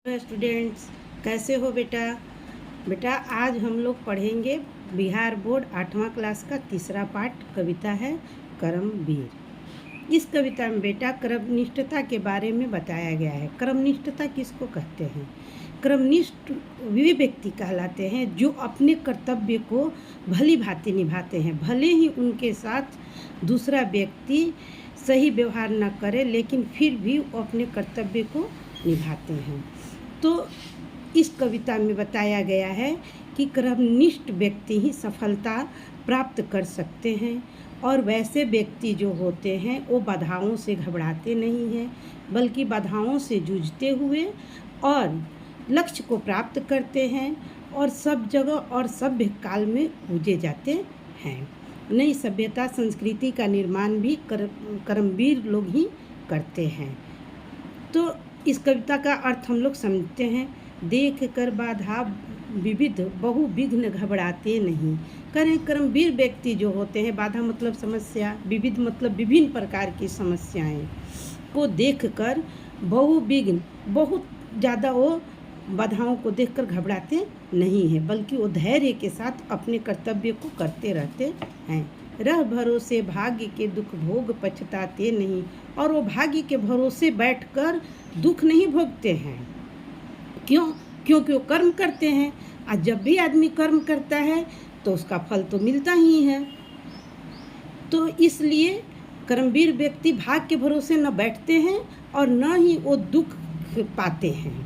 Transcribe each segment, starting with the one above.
Students, कैसे हो बेटा? बेटा आज हम लोग पढ़ेंगे बिहार बोर्ड 8वां क्लास का तीसरा पाठ। कविता है कर्मवीर। इस कविता में बेटा कर्मनिष्ठता के बारे में बताया गया है। कर्मनिष्ठता किसको कहते हैं? कर्मनिष्ठ वे व्यक्ति कहलाते हैं जो अपने कर्तव्य को भली भांति निभाते हैं, भले ही उनके साथ दूसरा व्यक्ति सही व्यवहार न करे, लेकिन फिर भी वो अपने कर्तव्य को निभाते हैं। तो इस कविता में बताया गया है कि कर्मनिष्ठ व्यक्ति ही सफलता प्राप्त कर सकते हैं, और वैसे व्यक्ति जो होते हैं वो बाधाओं से घबराते नहीं हैं, बल्कि बाधाओं से जूझते हुए और लक्ष्य को प्राप्त करते हैं, और सब जगह और सभ्य काल में पूजे जाते हैं। नई सभ्यता संस्कृति का निर्माण भी कर्मवीर लोग ही करते हैं। तो इस कविता का अर्थ हम लोग समझते हैं। देख कर बाधा विविध बहुविघ्न घबराते नहीं। करें कर्मवीर व्यक्ति जो होते हैं, बाधा मतलब समस्या, विविध मतलब विभिन्न प्रकार की समस्याएं को देखकर बहुविघ्न बहुत ज़्यादा वो बाधाओं को देखकर घबराते नहीं है, बल्कि वो धैर्य के साथ अपने कर्तव्य को करते रहते हैं। रह भरोसे भाग्य के दुख भोग पछताते नहीं, और वो भाग्य के भरोसे बैठकर दुख नहीं भोगते हैं। क्योंकि वो कर्म करते हैं, और जब भी आदमी कर्म करता है तो उसका फल तो मिलता ही है। तो इसलिए कर्मवीर व्यक्ति भाग्य के भरोसे न बैठते हैं, और न ही वो दुख पाते हैं,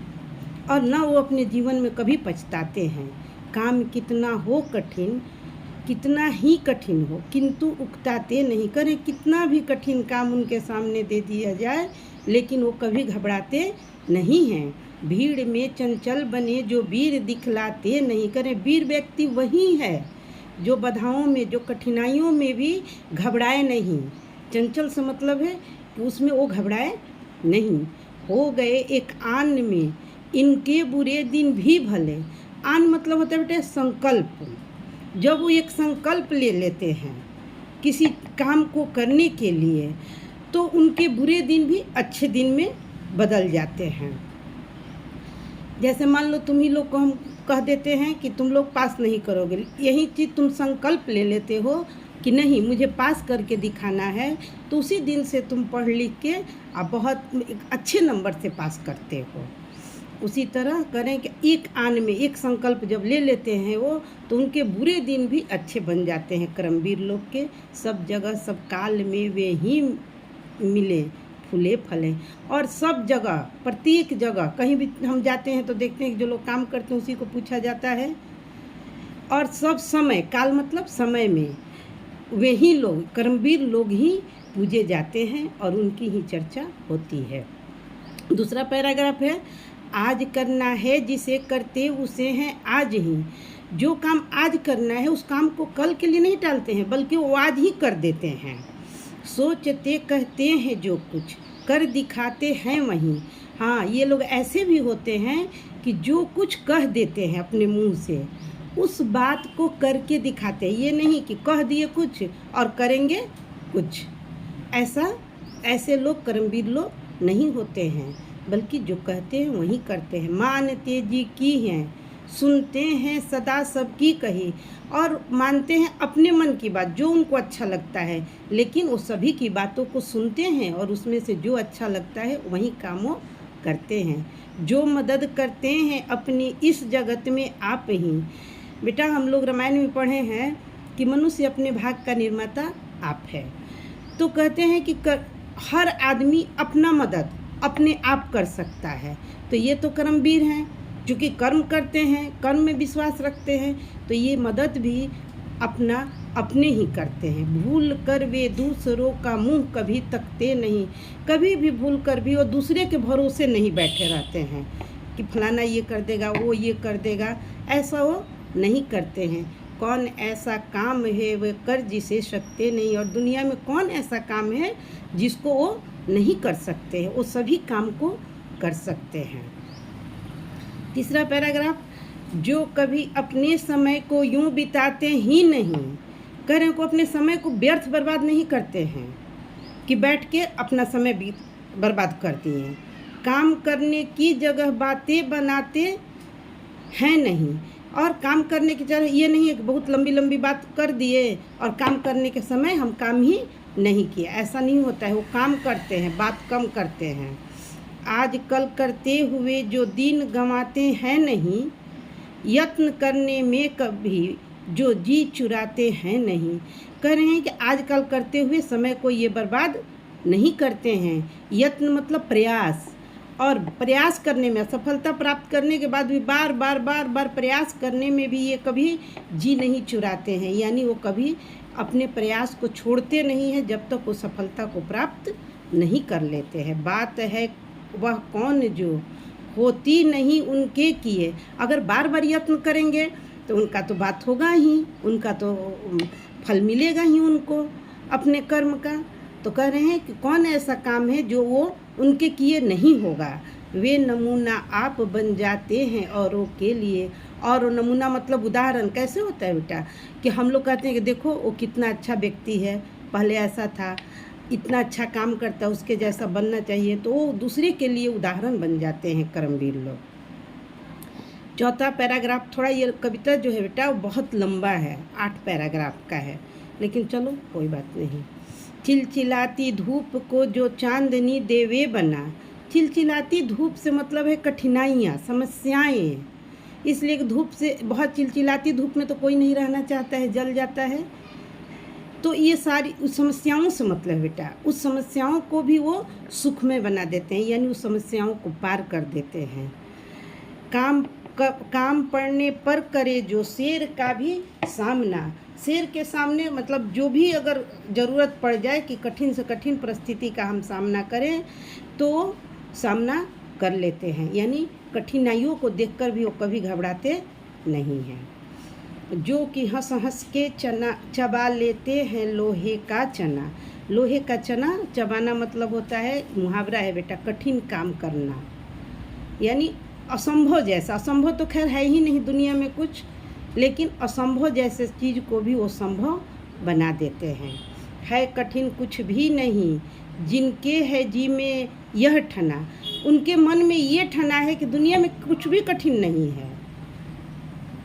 और न वो अपने जीवन में कभी पछताते हैं। काम कितना हो कठिन, कितना ही कठिन हो, किंतु उकताते नहीं। करें कितना भी कठिन काम उनके सामने दे दिया जाए, लेकिन वो कभी घबराते नहीं हैं। भीड़ में चंचल बने जो वीर दिखलाते नहीं। करें वीर व्यक्ति वही है जो बाधाओं में, जो कठिनाइयों में भी घबराए नहीं। चंचल से मतलब है कि उसमें वो घबराए नहीं। हो गए एक आन में इनके बुरे दिन भी भले। आन मतलब होता है बेटे संकल्प। जब वो एक संकल्प ले लेते हैं किसी काम को करने के लिए, तो उनके बुरे दिन भी अच्छे दिन में बदल जाते हैं। जैसे मान लो तुम ही लोग को हम कह देते हैं कि तुम लोग पास नहीं करोगे, यही चीज़ तुम संकल्प ले लेते हो कि नहीं मुझे पास करके दिखाना है, तो उसी दिन से तुम पढ़ लिख के आप बहुत अच्छे नंबर से पास करते हो। उसी तरह करें कि एक आन में एक संकल्प जब ले लेते हैं वो, तो उनके बुरे दिन भी अच्छे बन जाते हैं। कर्मवीर लोग के सब जगह सब काल में वे ही मिले फूले फले। और सब जगह प्रत्येक जगह कहीं भी हम जाते हैं तो देखते हैं कि जो लोग काम करते हैं उसी को पूछा जाता है। और सब समय, काल मतलब समय में, वे ही लोग कर्मवीर लोग ही पूजे जाते हैं और उनकी ही चर्चा होती है। दूसरा पैराग्राफ है, आज करना है जिसे करते उसे हैं आज ही। जो काम आज करना है उस काम को कल के लिए नहीं टालते हैं, बल्कि वो आज ही कर देते हैं। सोचते कहते हैं जो कुछ कर दिखाते हैं वहीं। हाँ, ये लोग ऐसे भी होते हैं कि जो कुछ कह देते हैं अपने मुंह से, उस बात को करके दिखाते हैं। ये नहीं कि कह दिए कुछ और करेंगे कुछ। ऐसे लोग कर्मवीर लोग नहीं होते हैं, बल्कि जो कहते हैं वही करते हैं। मानते जी की हैं, सुनते हैं सदा सबकी कही, और मानते हैं अपने मन की बात जो उनको अच्छा लगता है, लेकिन वो सभी की बातों को सुनते हैं और उसमें से जो अच्छा लगता है वही कामों करते हैं। जो मदद करते हैं अपनी इस जगत में आप ही। बेटा हम लोग रामायण में पढ़े हैं कि मनुष्य अपने भाग्य का निर्माता आप है। तो कहते हैं कि हर आदमी अपना मदद अपने आप कर सकता है। तो ये तो कर्मवीर हैं, क्योंकि कर्म करते हैं, कर्म में विश्वास रखते हैं, तो ये मदद भी अपने ही करते हैं। भूल कर वे दूसरों का मुंह कभी तकते नहीं। कभी भी भूल कर भी वो दूसरे के भरोसे नहीं बैठे रहते हैं कि फलाना ये कर देगा, वो ये कर देगा, ऐसा वो नहीं करते हैं। कौन ऐसा काम है वह कर जिसे सकते नहीं। और दुनिया में कौन ऐसा काम है जिसको वो नहीं कर सकते हैं, वो सभी काम को कर सकते हैं। तीसरा पैराग्राफ, जो कभी अपने समय को यूं बिताते ही नहीं। करें को अपने समय को व्यर्थ बर्बाद नहीं करते हैं कि बैठ के अपना समय बर्बाद कर दिए। काम करने की जगह बातें बनाते हैं नहीं। और काम करने की जगह ये नहीं है कि बहुत लंबी लंबी बात कर दिए और काम करने के समय हम काम ही नहीं किया, ऐसा नहीं होता है। वो काम करते हैं, बात कम करते हैं। आजकल करते हुए जो दिन गंवाते हैं नहीं, यत्न करने में कभी जो जी चुराते हैं नहीं। कह रहे हैं कि आजकल करते हुए समय को ये बर्बाद नहीं करते हैं। यत्न मतलब प्रयास, और प्रयास करने में सफलता प्राप्त करने के बाद भी बार बार प्रयास करने में भी ये कभी जी नहीं चुराते हैं, यानी वो कभी अपने प्रयास को छोड़ते नहीं हैं जब तक वो सफलता को प्राप्त नहीं कर लेते हैं। बात है वह कौन जो होती नहीं उनके किए। अगर बार बार यत्न करेंगे तो उनका तो बात होगा ही, उनका तो फल मिलेगा ही उनको अपने कर्म का। तो कह रहे हैं कि कौन ऐसा काम है जो वो उनके किए नहीं होगा। वे नमूना आप बन जाते हैं औरों के लिए। और नमूना मतलब उदाहरण कैसे होता है बेटा, कि हम लोग कहते हैं कि देखो वो कितना अच्छा व्यक्ति है, पहले ऐसा था, इतना अच्छा काम करता है, उसके जैसा बनना चाहिए, तो वो दूसरे के लिए उदाहरण बन जाते हैं कर्मवीर लोग। चौथा पैराग्राफ, थोड़ा ये कविता जो है बेटा वो बहुत लंबा है, 8 पैराग्राफ का है, लेकिन चलो कोई बात नहीं। चिलचिलाती धूप को जो चांदनी देवे बना। चिलचिलाती धूप से मतलब है कठिनाइयाँ, समस्याएं। इसलिए धूप से, बहुत चिलचिलाती धूप में तो कोई नहीं रहना चाहता है, जल जाता है। तो ये सारी उस समस्याओं से मतलब है बेटा, उस समस्याओं को भी वो सुखमय बना देते हैं, यानी उस समस्याओं को पार कर देते हैं। काम पड़ने पर करे जो शेर का भी सामना। शेर के सामने मतलब जो भी अगर ज़रूरत पड़ जाए कि कठिन से कठिन परिस्थिति का हम सामना करें तो सामना कर लेते हैं, यानी कठिनाइयों को देखकर भी वो कभी घबराते नहीं हैं। जो कि हंस हंस के चबा लेते हैं लोहे का चना। लोहे का चना चबाना मतलब होता है, मुहावरा है बेटा, कठिन काम करना, यानी असंभव जैसा। असंभव तो खैर है ही नहीं दुनिया में कुछ, लेकिन असंभव जैसे चीज़ को भी वो संभव बना देते हैं। है कठिन कुछ भी नहीं जिनके है जी में यह ठना। उनके मन में ये ठना है कि दुनिया में कुछ भी कठिन नहीं है,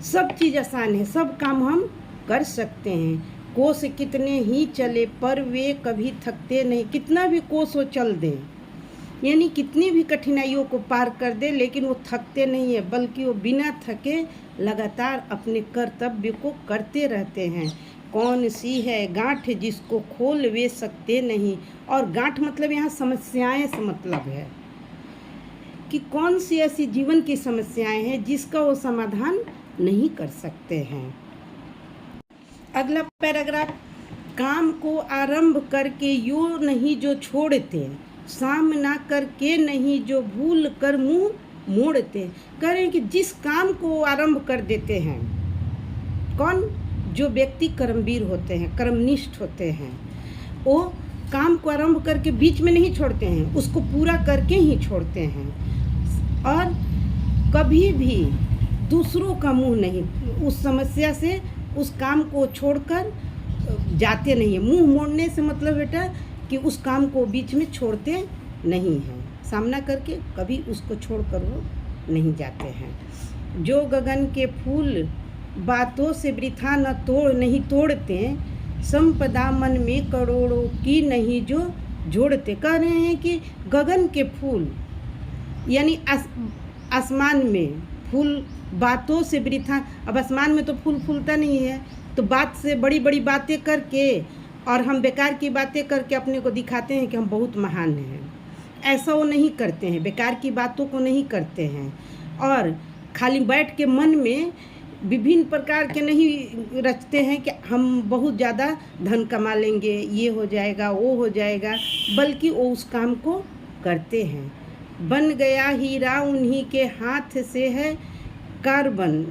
सब चीज़ आसान है, सब काम हम कर सकते हैं। कोस कितने ही चले पर वे कभी थकते नहीं। कितना भी कोस वो चल दे, यानी कितनी भी कठिनाइयों को पार कर दे, लेकिन वो थकते नहीं है, बल्कि वो बिना थके लगातार अपने कर्तव्य को करते रहते हैं। कौन सी है गांठ जिसको खोल वे सकते नहीं। और गांठ मतलब यहाँ समस्याएं से मतलब है कि कौन सी ऐसी जीवन की समस्याएं हैं जिसका वो समाधान नहीं कर सकते हैं। अगला पैराग्राफ, काम को आरंभ करके यो नहीं जो छोड़ते, सामना करके नहीं जो भूल कर मुंह मोड़ते। कह रहे हैं कि जिस काम को आरंभ कर देते हैं, कौन, जो व्यक्ति कर्मवीर होते हैं, कर्मनिष्ठ होते हैं, वो काम को आरंभ करके बीच में नहीं छोड़ते हैं, उसको पूरा करके ही छोड़ते हैं। और कभी भी दूसरों का मुंह नहीं, उस समस्या से उस काम को छोड़कर जाते नहीं है। मुंह मोड़ने से मतलब बेटा कि उस काम को बीच में छोड़ते नहीं हैं, सामना करके कभी उसको छोड़कर वो नहीं जाते हैं। जो गगन के फूल बातों से वृथा नहीं तोड़ते, संपदा मन में करोड़ों की नहीं जो जोड़ते। कह रहे हैं कि गगन के फूल यानी आसमान में फूल बातों से वृथा, अब आसमान में तो फूल फूलता नहीं है, तो बात से बड़ी बड़ी बातें करके और हम बेकार की बातें करके अपने को दिखाते हैं कि हम बहुत महान हैं। ऐसा वो नहीं करते हैं, बेकार की बातों को नहीं करते हैं, और खाली बैठ के मन में विभिन्न प्रकार के नहीं रचते हैं कि हम बहुत ज़्यादा धन कमा लेंगे, ये हो जाएगा, वो हो जाएगा, बल्कि वो उस काम को करते हैं। बन गया हीरा उन्हीं के हाथ से है कार्बन।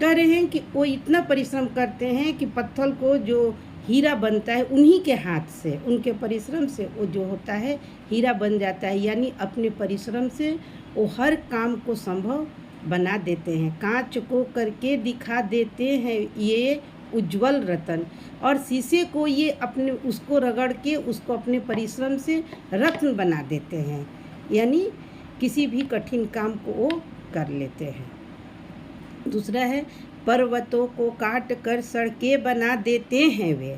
कह रहे हैं कि वो इतना परिश्रम करते हैं कि पत्थर को जो हीरा बनता है उन्हीं के हाथ से, उनके परिश्रम से वो जो होता है हीरा बन जाता है, यानी अपने परिश्रम से वो हर काम को संभव बना देते हैं। कांच को करके दिखा देते हैं ये उज्जवल रतन, और शीशे को ये अपने उसको रगड़ के उसको अपने परिश्रम से रत्न बना देते हैं। यानी किसी भी कठिन काम को वो कर लेते हैं। दूसरा है पर्वतों को काट कर सड़कें बना देते हैं वे।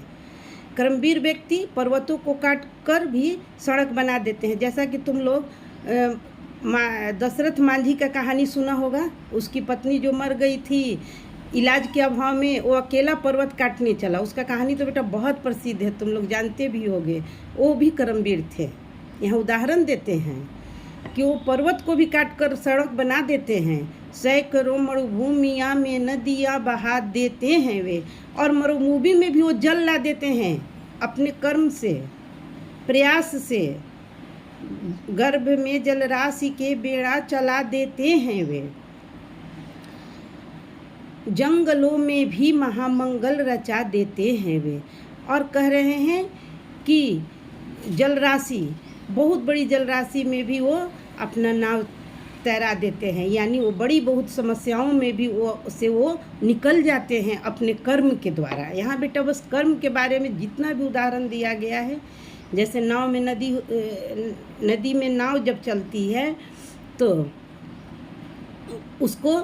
कर्मवीर व्यक्ति पर्वतों को काट कर भी सड़क बना देते हैं। जैसा कि तुम लोग दशरथ मांझी का कहानी सुना होगा। उसकी पत्नी जो मर गई थी इलाज के अभाव में, वो अकेला पर्वत काटने चला। उसका कहानी तो बेटा बहुत प्रसिद्ध है, तुम लोग जानते भी होगे। वो भी कर्मवीर थे। यहाँ उदाहरण देते हैं कि वो पर्वत को भी काट कर सड़क बना देते हैं। सैकड़ों मरुभूमियाँ में नदियाँ बहा देते हैं वे, और मरुभूमि में भी वो जल ला देते हैं अपने कर्म से, प्रयास से। गर्भ में जलराशि के बेड़ा चला देते हैं वे। जंगलों में भी महामंगल रचा देते हैं वे। और कह रहे हैं कि जलराशि, बहुत बड़ी जलराशि में भी वो अपना नाव तैरा देते हैं, यानी वो बड़ी बहुत समस्याओं में भी वो निकल जाते हैं अपने कर्म के द्वारा। यहाँ बेटा बस कर्म के बारे में जितना भी उदाहरण दिया गया है, जैसे नाव में नदी में नाव जब चलती है तो उसको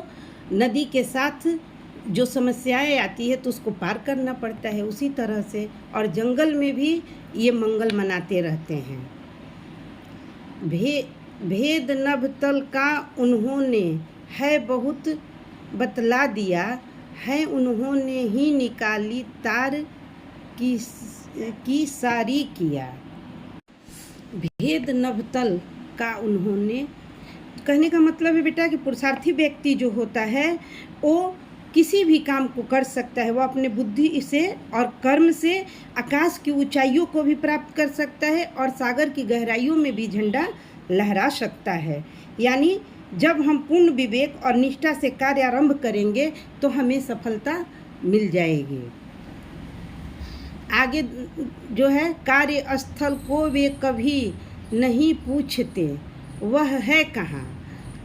नदी के साथ जो समस्याएं आती है तो उसको पार करना पड़ता है, उसी तरह से। और जंगल में भी ये मंगल मनाते रहते हैं। भेद नभतल का उन्होंने है बहुत बतला दिया है, उन्होंने ही निकाली तार की सारी किया। भेद नभतल का उन्होंने कहने का मतलब है बेटा कि पुरुषार्थी व्यक्ति जो होता है वो किसी भी काम को कर सकता है। वो अपने बुद्धि से और कर्म से आकाश की ऊंचाइयों को भी प्राप्त कर सकता है और सागर की गहराइयों में भी झंडा लहरा सकता है। यानी जब हम पूर्ण विवेक और निष्ठा से कार्य आरंभ करेंगे तो हमें सफलता मिल जाएगी। आगे जो है, कार्य स्थल को वे कभी नहीं पूछते वह है कहाँ,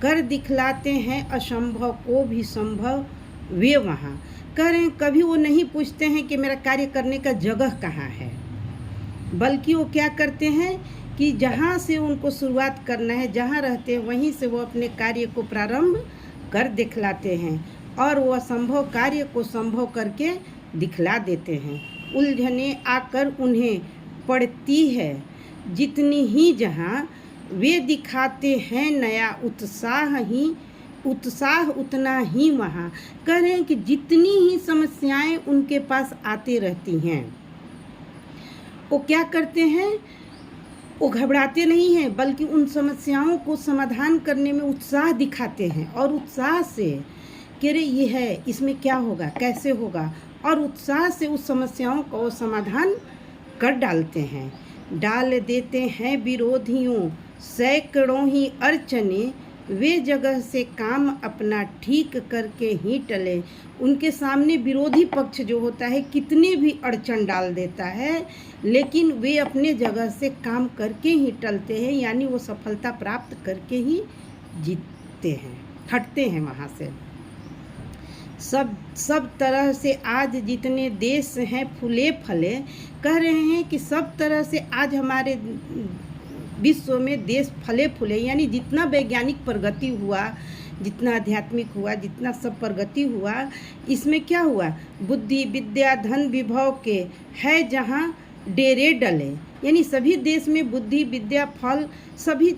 कर दिखलाते हैं असंभव को भी संभव वे वहाँ। कह रहे हैं कभी वो नहीं पूछते हैं कि मेरा कार्य करने का जगह कहाँ है, बल्कि वो क्या करते हैं कि जहाँ से उनको शुरुआत करना है, जहाँ रहते हैं वहीं से वो अपने कार्य को प्रारंभ कर दिखलाते हैं और वो असंभव कार्य को संभव करके दिखला देते हैं। उलझने आकर उन्हें पड़ती है जितनी ही जहाँ, वे दिखाते हैं नया उत्साह उतना ही वहाँ। कह रहे हैं कि जितनी ही समस्याएं उनके पास आते रहती हैं, वो क्या करते हैं, वो घबराते नहीं हैं, बल्कि उन समस्याओं को समाधान करने में उत्साह दिखाते हैं और उत्साह से कह रहे ये है, इसमें क्या होगा, कैसे होगा, और उत्साह से उस समस्याओं को समाधान कर डालते हैं। डाल देते हैं विरोधियों सैकड़ों ही अड़चने, वे जगह से काम अपना ठीक करके ही टले। उनके सामने विरोधी पक्ष जो होता है कितनी भी अड़चन डाल देता है, लेकिन वे अपने जगह से काम करके ही टलते हैं, यानी वो सफलता प्राप्त करके ही जीतते हैं, हटते हैं वहाँ से। सब तरह से आज जितने देश हैं फूले फले, कह रहे हैं कि सब तरह से आज हमारे विश्व में देश फले फूले, यानी जितना वैज्ञानिक प्रगति हुआ, जितना आध्यात्मिक हुआ, जितना सब प्रगति हुआ, इसमें क्या हुआ, बुद्धि विद्या धन विभव के है जहाँ डेरे डले। यानी सभी देश में बुद्धि विद्या फल सभी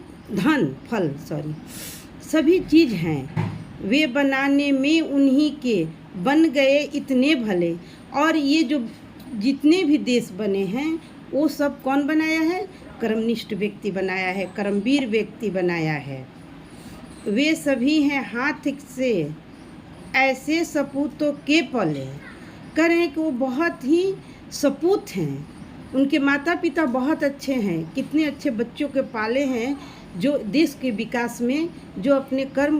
सभी चीज़ हैं, वे बनाने में उन्हीं के बन गए इतने भले। और ये जो जितने भी देश बने हैं वो सब कौन बनाया है, कर्मनिष्ठ व्यक्ति बनाया है, कर्मवीर व्यक्ति बनाया है। वे सभी हैं हाथ से ऐसे सपूतों के पले। कह रहे हैं कि वो बहुत ही सपूत हैं, उनके माता पिता बहुत अच्छे हैं, कितने अच्छे बच्चों के पाले हैं, जो देश के विकास में जो अपने कर्म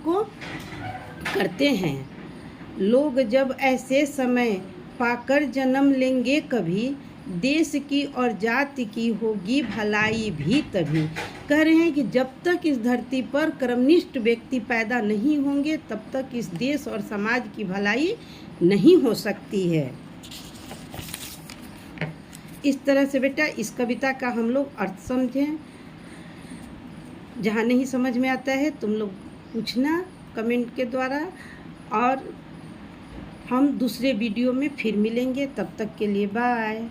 को करते हैं। लोग जब ऐसे समय पाकर जन्म लेंगे कभी, देश की और जाति की होगी भलाई भी तभी। कह रहे हैं कि जब तक इस धरती पर कर्मनिष्ठ व्यक्ति पैदा नहीं होंगे तब तक इस देश और समाज की भलाई नहीं हो सकती है। इस तरह से बेटा इस कविता का हम लोग अर्थ समझें। जहाँ नहीं समझ में आता है तुम लोग पूछना कमेंट के द्वारा, और हम दूसरे वीडियो में फिर मिलेंगे। तब तक के लिए बाय।